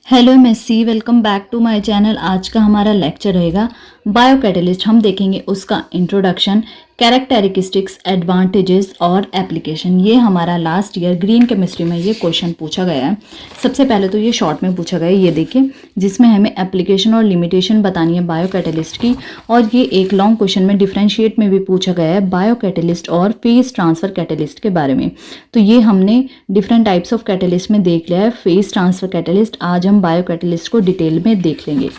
Hello MSc, welcome back to my channel. आज का हमारा लेक्चर रहेगा बायोकैटलिस्ट। हम देखेंगे उसका इंट्रोडक्शन, कैरेक्टरिस्टिक्स, एडवांटेजेस और एप्लीकेशन। ये हमारा लास्ट ईयर ग्रीन केमिस्ट्री में ये क्वेश्चन पूछा गया है। सबसे पहले तो ये शॉर्ट में पूछा गया है, ये देखिए, जिसमें हमें एप्लीकेशन और लिमिटेशन बतानी है बायोकैटलिस्ट की। और ये एक लॉन्ग क्वेश्चन में डिफरेंशिएट में भी पूछा गया है बायोकैटलिस्ट और फेज ट्रांसफर कैटलिस्ट के बारे में। तो ये हमने डिफरेंट टाइप्स ऑफ कैटलिस्ट में देख लिया है। फेज ट्रांसफर कैटलिस्ट आज हम बायोकैटलिस्ट को डिटेल में देख लेंगे।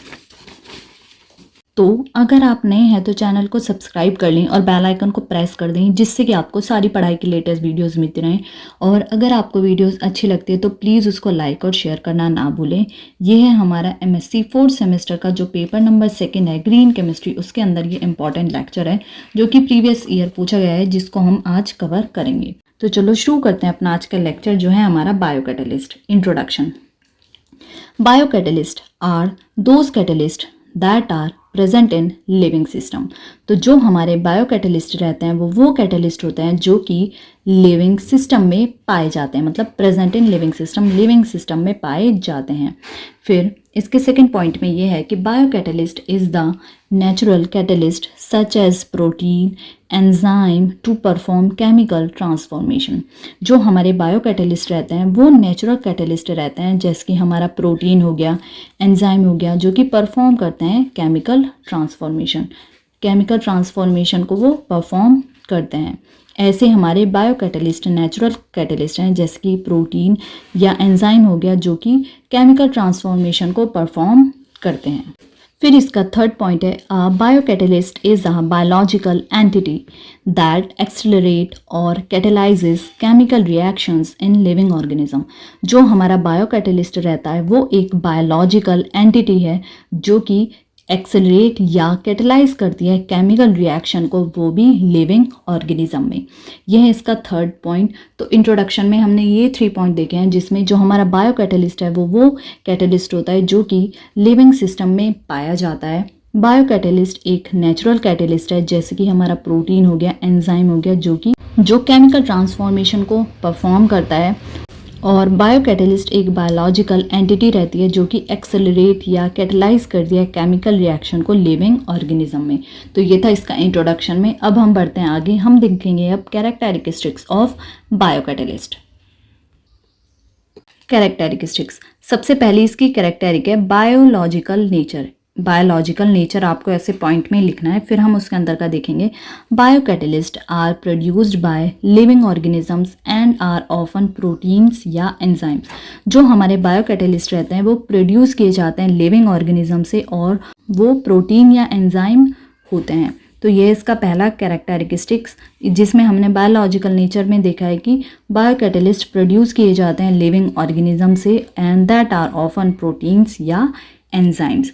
तो अगर आप नए हैं तो चैनल को सब्सक्राइब कर लें और बेल आइकन को प्रेस कर दें, जिससे कि आपको सारी पढ़ाई की लेटेस्ट वीडियोस मिलती रहें। और अगर आपको वीडियोस अच्छी लगती है तो प्लीज़ उसको लाइक और शेयर करना ना भूलें। ये है हमारा एमएससी 4th सेमेस्टर का जो पेपर नंबर 2 है ग्रीन केमिस्ट्री, उसके अंदर ये इंपॉर्टेंट लेक्चर है जो कि प्रीवियस ईयर पूछा गया है, जिसको हम आज कवर करेंगे। तो चलो शुरू करते हैं अपना आज का लेक्चर जो है हमारा biocatalyst. Introduction. Biocatalyst are those catalyst that are present in living system. तो जो हमारे बायोकैटलिस्ट रहते हैं वो कैटलिस्ट होते हैं जो कि लिविंग सिस्टम में पाए जाते हैं, मतलब प्रेजेंट इन लिविंग सिस्टम में पाए जाते हैं। फिर इसके सेकंड पॉइंट में ये है कि biocatalyst is the natural catalyst such as protein enzyme to perform chemical transformation. जो हमारे बायोकैटलिस्ट रहते हैं वो नेचुरल कैटलिस्ट रहते हैं, जैसे कि हमारा प्रोटीन हो गया, एंजाइम हो गया, जो कि परफॉर्म करते हैं केमिकल ट्रांसफॉर्मेशन को वो परफॉर्म करते हैं। ऐसे हमारे बायोकैटलिस्ट नेचुरल कैटलिस्ट हैं, जैसे कि प्रोटीन या एंजाइम हो गया, जो कि केमिकल ट्रांसफॉर्मेशन को परफॉर्म करते हैं। फिर इसका थर्ड पॉइंट है biocatalyst is a biological entity that accelerate और catalyses chemical reactions in living organism. जो हमारा बायोकैटलिस्ट रहता है वो एक बायोलॉजिकल एंटिटी है जो कि एक्सेलरेट या कैटलाइज करती है केमिकल रिएक्शन को, वो भी लिविंग ऑर्गेनिज्म में। यह है इसका थर्ड पॉइंट। तो इंट्रोडक्शन में हमने ये 3 पॉइंट देखे हैं, जिसमें जो हमारा बायोकैटलिस्ट है वो कैटलिस्ट होता है जो कि लिविंग सिस्टम में पाया जाता है। बायोकैटलिस्ट एक नेचुरल कैटलिस्ट है, जैसे कि हमारा प्रोटीन हो गया, एंजाइम हो गया, जो केमिकल ट्रांसफॉर्मेशन को परफॉर्म करता है। और बायोकैटलिस्ट एक बायोलॉजिकल एंटिटी रहती है जो कि एक्सेलरेट या कैटलाइज करती है केमिकल रिएक्शन को लिविंग ऑर्गेनिज्म में। तो ये था इसका इंट्रोडक्शन में। अब हम बढ़ते हैं आगे, हम देखेंगे अब कैरेक्टरिस्टिक्स ऑफ बायोकैटलिस्ट। कैरेक्टरिस्टिक्स, सबसे पहली इसकी कैरेक्टरिक है बायोलॉजिकल नेचर। बायोलॉजिकल नेचर आपको ऐसे पॉइंट में लिखना है, फिर हम उसके अंदर का देखेंगे। Biocatalyst are produced by living organisms and are often proteins या एंजाइम्स। जो हमारे बायोकैटलिस्ट रहते हैं वो प्रोड्यूस किए जाते हैं लिविंग ऑर्गेनिज्म से, और वो प्रोटीन या एंजाइम होते हैं। तो ये इसका पहला कैरेक्टरिस्टिक्स, जिसमें हमने बायोलॉजिकल नेचर में देखा है कि बायोकैटलिस्ट प्रोड्यूस किए जाते हैं लिविंग ऑर्गेनिज्म से and that are often proteins या एंजाइम्स।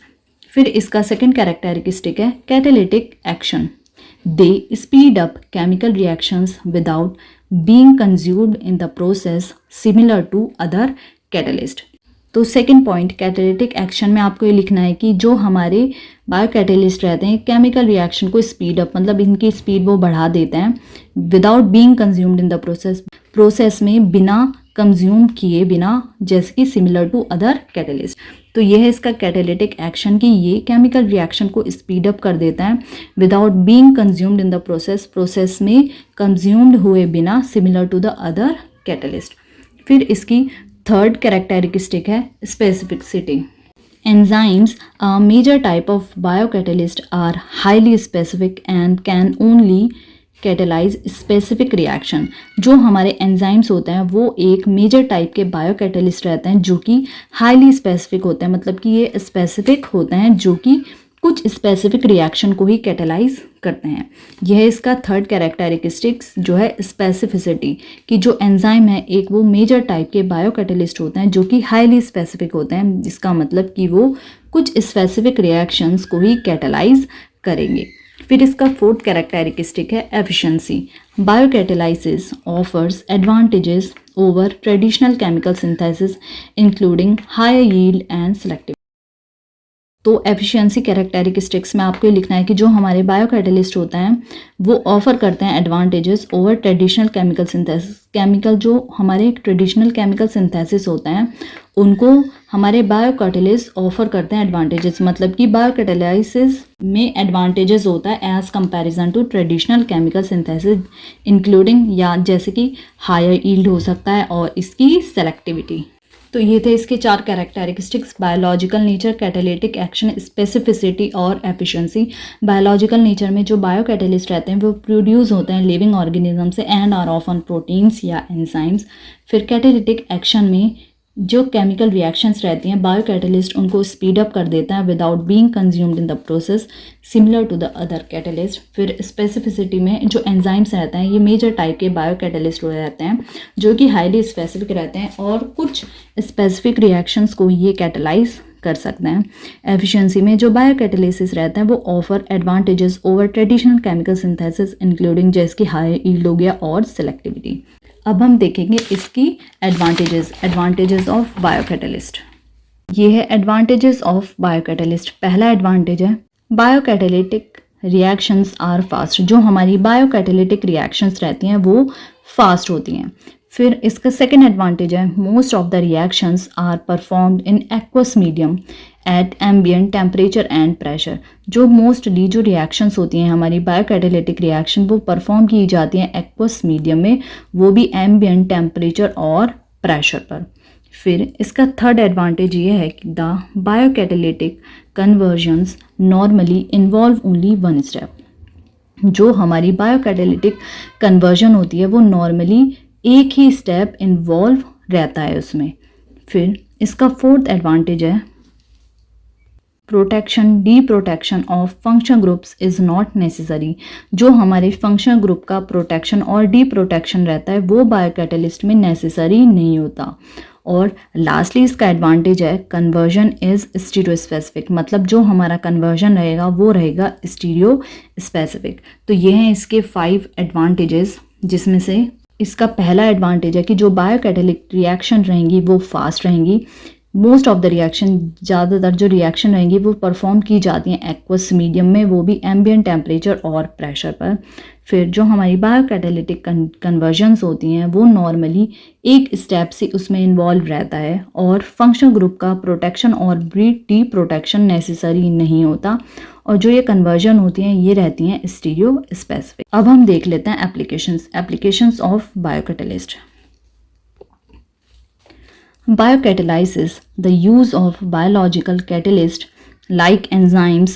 फिर इसका सेकंड कैरेक्टरिस्टिक है catalytic action. They speed up chemical reactions without being consumed in the process, similar to other catalyst. तो सेकंड पॉइंट कैटालिटिक एक्शन में आपको ये लिखना है कि जो हमारे बायोकैटलिस्ट रहते हैं केमिकल रिएक्शन को स्पीड अप, मतलब इनकी स्पीड वो बढ़ा देते हैं, without being consumed in the process में बिना कंज्यूम किए बिना, जैसे कि सिमिलर टू अदर कैटलिस्ट। तो यह है इसका कैटालिटिक एक्शन कि ये केमिकल रिएक्शन को स्पीड अप कर देता है without being consumed in the process में कंज्यूम्ड हुए बिना, similar to the other catalyst. फिर इसकी थर्ड कैरेक्टरिस्टिक है specificity. Enzymes, a major type of biocatalyst, are highly specific and can only catalyse specific reaction. जो हमारे एंजाइम्स होते हैं वो एक मेजर टाइप के बायोकैटलिस्ट रहते हैं जो कि हाईली स्पेसिफिक होते हैं, मतलब कि ये स्पेसिफिक होते हैं जो कि कुछ स्पेसिफिक रिएक्शन को ही कैटेलाइज करते हैं। यह है इसका थर्ड कैरेक्टरिस्टिक्स जो है स्पेसिफिसिटी, कि जो एंजाइम है एक वो मेजर टाइप के बायोकैटलिस्ट होते हैं जो कि हाईली स्पेसिफिक होते हैं, जिसका मतलब कि वो कुछ स्पेसिफिक रिएक्शंस को ही कैटेलाइज करेंगे। फिर इसका फोर्थ कैरेक्टरिस्टिक है efficiency. Biocatalysis offers advantages over traditional chemical synthesis including higher yield and selective. तो एफिशिएंसी कैरेक्टरिस्टिक्स में आपको ये लिखना है कि जो हमारे बायोकैटलिस्ट होते हैं वो ऑफर करते हैं advantages over traditional chemical synthesis. Chemical जो हमारे ट्रेडिशनल केमिकल सिंथेसिस होते हैं उनको हमारे बायोकैटलिस्ट ऑफर करते हैं एडवांटेजेस, मतलब कि बायोकैटालिसिस में एडवांटेजेस होता है as comparison to traditional chemical synthesis, including या जैसे कि हायर यील्ड हो सकता है और इसकी सेलेक्टिविटी। तो ये थे इसके 4 characteristics, biological nature, catalytic action, specificity और एफिशिएंसी। बायोलॉजिकल नेचर में जो बायोकैटलिस्ट रहते हैं वो प्रोड्यूस होते हैं लिविंग ऑर्गेनिज्म से एंड आर ऑफन प्रोटीन्स या एंजाइम्स। फिर कैटालिटिक एक्शन में जो केमिकल रिएक्शंस रहती हैं बायोकैटलिस्ट उनको स्पीड अप कर देता है without being consumed in the process, similar to the other catalyst. फिर स्पेसिफिसिटी में जो एंजाइम्स रहते हैं ये मेजर टाइप के बायोकैटलिस्ट हो रहते हैं जो कि हाईली स्पेसिफिक रहते हैं और कुछ स्पेसिफिक रिएक्शंस को ये कैटलाइज कर सकते हैं। एफिशिएंसी में जो बायोकैटालिसिस रहते हैं वो offer advantages over traditional chemical synthesis, including जैसे हाई यील्ड हो गया और सेलेक्टिविटी। अब हम देखेंगे इसकी एडवांटेजेस ऑफ बायोकैटलिस्ट। ये है एडवांटेजेस ऑफ बायोकैटलिस्ट। पहला एडवांटेज है बायोकैटालिटिक रिएक्शंस आर फास्ट। जो हमारी बायोकैटालिटिक रिएक्शंस रहती हैं वो फास्ट होती हैं। फिर इसका सेकेंड एडवांटेज है most of the reactions are performed in aqueous medium at ambient temperature and pressure. जो मोस्टली जो रिएक्शंस होती हैं हमारी बायोकैटालिटिक रिएक्शन वो परफॉर्म की जाती हैं एक्वस मीडियम में, वो भी एम्बियंट टेम्परेचर और प्रेशर पर। फिर इसका थर्ड एडवांटेज ये है कि the biocatalytic conversions normally involve only one step. जो हमारी बायोकैटालिटिक कन्वर्जन होती है वो नॉर्मली एक ही स्टेप इन्वॉल्व रहता है उसमें। फिर इसका फोर्थ एडवांटेज है protection, D protection of function groups is not necessary. जो हमारे फंक्शन ग्रुप का प्रोटेक्शन और डी प्रोटेक्शन रहता है वो बायोकैटालिस्ट में नेसेसरी नहीं होता। और लास्टली इसका एडवांटेज है कन्वर्जन इज़ स्टीरियो स्पेसिफिक, मतलब जो हमारा कन्वर्जन रहेगा वो रहेगा स्टीरियो स्पेसिफिक। तो ये हैं इसके 5 एडवांटेजेस, जिसमें से इसका पहला एडवांटेज है कि जो बायोकैटालिक रिएक्शन रहेंगी वो फास्ट रहेंगी। मोस्ट ऑफ द रिएक्शन, ज़्यादातर जो रिएक्शन रहेंगी वो परफॉर्म की जाती हैं एक्वस मीडियम में, वो भी एम्बियंट टेम्परेचर और प्रेशर पर। फिर जो हमारी बायोकैटालिटिक कन्वर्जन्स होती हैं वो नॉर्मली एक स्टेप से उसमें इन्वॉल्व रहता है और फंक्शनल ग्रुप का प्रोटेक्शन और डी प्रोटेक्शन नेसेसरी नहीं होता। और जो ये कन्वर्जन होती हैं ये रहती हैं स्टीरियो स्पेसिफिक। अब हम देख लेते हैं applications of biocatalyst. Biocatalysis, the use of biological catalyst like enzymes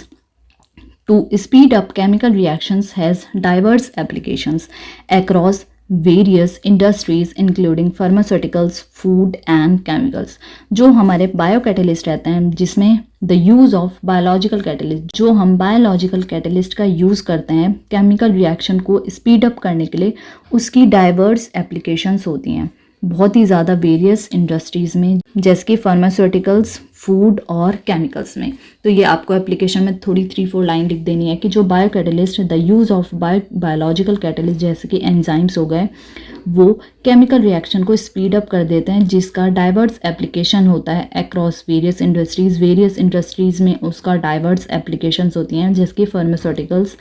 to speed up chemical reactions, has diverse applications across various industries including pharmaceuticals, food and chemicals। जो हमारे बायोकैटलिस्ट रहते हैं जिसमें the use of biological catalyst, जो हम biological catalyst का use करते हैं केमिकल रिएक्शन को स्पीड अप करने के लिए, उसकी डाइवर्स एप्लीकेशंस होती हैं बहुत ही ज़्यादा वेरियस इंडस्ट्रीज़ में, जैसे कि फार्मास्यूटिकल्स, फूड और केमिकल्स में। तो ये आपको एप्लीकेशन में थोड़ी 3-4 लाइन लिख देनी है कि जो biocatalyst the use of biological catalyst जैसे कि एंजाइम्स हो गए वो केमिकल रिएक्शन को स्पीड अप कर देते हैं, जिसका डाइवर्स एप्लीकेशन होता है अक्रॉस वेरियस इंडस्ट्रीज़ में उसका डाइवर्स एप्लीकेशंस होती हैं जैसे कि फार्मास्यूटिकल्स,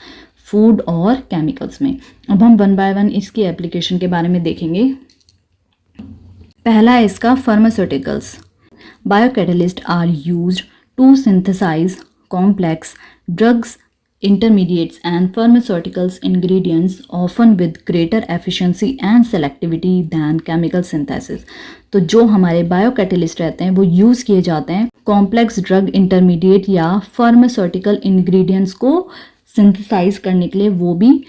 फूड और केमिकल्स में। अब हम 1 बाय 1 इसकी एप्लीकेशन के बारे में देखेंगे। पहला है इसका pharmaceuticals. Biocatalyst are used to synthesise complex drugs, intermediates and pharmaceuticals ingredients, often with greater efficiency and selectivity than chemical synthesis। तो जो हमारे बायोकैटलिस्ट रहते हैं वो यूज़ किए जाते हैं कॉम्प्लेक्स ड्रग, इंटरमीडिएट या फार्मास्यूटिकल इंग्रेडिएंट्स को सिंथेसाइज करने के लिए, वो भी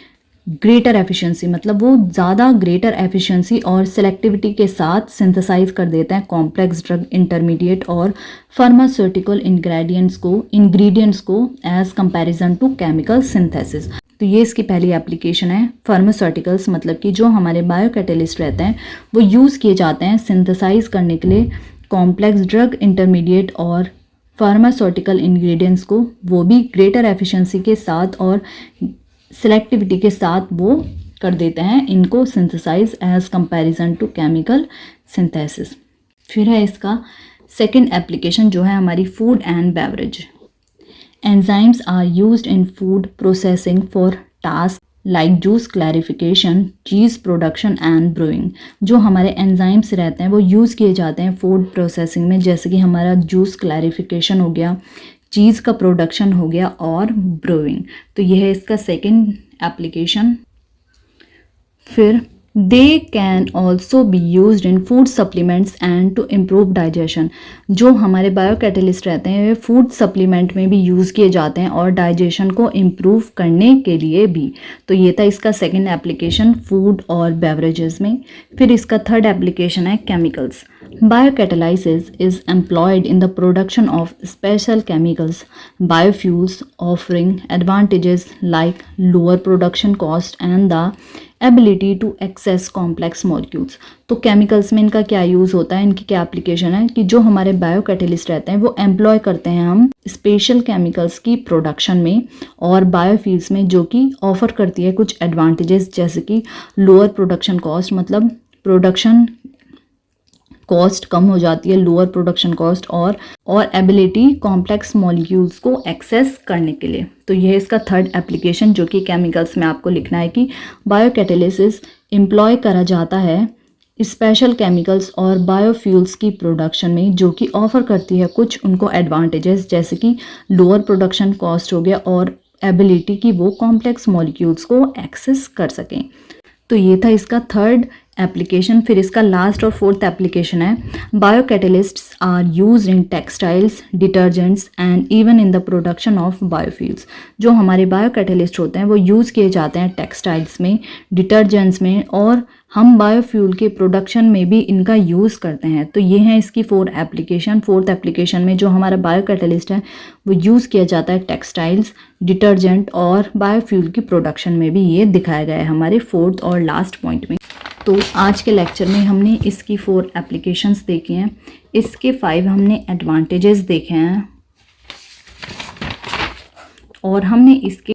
ग्रेटर एफिशिएंसी, मतलब वो ज़्यादा ग्रेटर एफिशिएंसी और सेलेक्टिविटी के साथ सिंथेसाइज कर देते हैं कॉम्प्लेक्स ड्रग, इंटरमीडिएट और फार्मास्यूटिकल इंग्रेडिएंट्स को as comparison to chemical synthesis. तो ये इसकी पहली एप्लीकेशन है फार्मास्यूटिकल्स, मतलब कि जो हमारे बायोकैटलिस्ट रहते हैं वो यूज़ किए जाते हैं सिंथेसाइज करने के लिए कॉम्प्लेक्स ड्रग, इंटरमीडिएट और फार्मास्यूटिकल इंग्रेडिएंट्स को, वो भी ग्रेटर एफिशिएंसी के साथ और सेलेक्टिविटी के साथ वो कर देते हैं इनको synthesise as comparison to chemical synthesis. फिर है इसका सेकंड एप्लीकेशन जो है हमारी food and beverage. Enzymes are used in food processing for task like juice clarification, cheese production and brewing. जो हमारे एंजाइम्स रहते हैं वो यूज़ किए जाते हैं फूड प्रोसेसिंग में, जैसे कि हमारा जूस क्लैरिफिकेशन हो गया, चीज़ का प्रोडक्शन हो गया और ब्रूइंग। तो यह है इसका सेकंड एप्लीकेशन। फिर they can also be use in food supplements and to improve digestion. जो हमारे बायोकैटलिस्ट रहते हैं वे फूड सप्लीमेंट में भी यूज़ किए जाते हैं और डाइजेशन को इम्प्रूव करने के लिए भी। तो ये था इसका सेकंड एप्लीकेशन फूड और बेवरेजेस में। फिर इसका थर्ड एप्लीकेशन है chemicals. Biocatalysis is employed in the production of special chemicals, biofuels, offering advantages like lower production cost and the ability to access complex molecules। तो केमिकल्स में इनका क्या use होता है, इनकी क्या एप्लीकेशन है कि जो हमारे बायोकैटलिस्ट रहते हैं वो एम्प्लॉय करते हैं हम स्पेशल केमिकल्स की प्रोडक्शन में और बायोफ्यूल्स में, जो कि ऑफर करती है कुछ एडवांटेजेस, जैसे कि लोअर प्रोडक्शन कॉस्ट, मतलब प्रोडक्शन कॉस्ट कम हो जाती है, लोअर प्रोडक्शन कॉस्ट, और एबिलिटी कॉम्प्लेक्स मॉलिक्यूल्स को एक्सेस करने के लिए। तो यह इसका थर्ड एप्लीकेशन जो कि केमिकल्स में आपको लिखना है कि बायोकैटलिसिस एम्प्लॉय करा जाता है स्पेशल केमिकल्स और बायोफ्यूल्स की प्रोडक्शन में, जो कि ऑफर करती है कुछ उनको एडवांटेजेस, जैसे कि लोअर प्रोडक्शन कॉस्ट हो गया और एबिलिटी कि वो कॉम्प्लेक्स मॉलिक्यूल्स को एक्सेस कर सकें। तो ये था इसका थर्ड एप्लीकेशन। फिर इसका लास्ट और फोर्थ एप्लीकेशन है biocatalysts are used in textiles, detergents and even in the production of biofuels. जो हमारे बायोकैटलिस्ट होते हैं वो यूज़ किए जाते हैं टेक्सटाइल्स में, डिटर्जेंट्स में, और हम बायोफ्यूल के प्रोडक्शन में भी इनका यूज़ करते हैं। तो ये हैं इसकी फोर्थ एप्लीकेशन में जो हमारा बायोकैटलिस्ट है वो यूज़ किया जाता है टेक्सटाइल्स, डिटर्जेंट और बायोफ्यूल की प्रोडक्शन में भी। ये दिखाया गया है हमारे फोर्थ और लास्ट पॉइंट में। तो आज के लेक्चर में हमने इसकी 4 एप्लीकेशंस देखी हैं, इसके 5 हमने एडवांटेजेस देखे हैं और हमने इसके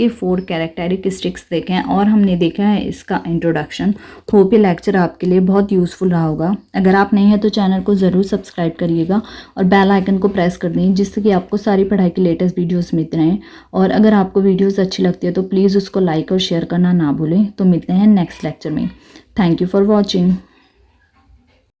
4 कैरेक्टरिस्टिक्स देखे हैं और हमने देखा है इसका इंट्रोडक्शन। होप ये लेक्चर आपके लिए बहुत यूज़फुल रहा होगा। अगर आप नए हैं तो चैनल को ज़रूर सब्सक्राइब करिएगा और बेल आइकन को प्रेस कर दें, जिससे कि आपको सारी पढ़ाई की लेटेस्ट वीडियोस मिलते रहें। और अगर आपको वीडियोस अच्छी लगती है तो प्लीज़ उसको लाइक और शेयर करना ना भूलें। तो मिलते हैं नेक्स्ट लेक्चर में। Thank you for watching.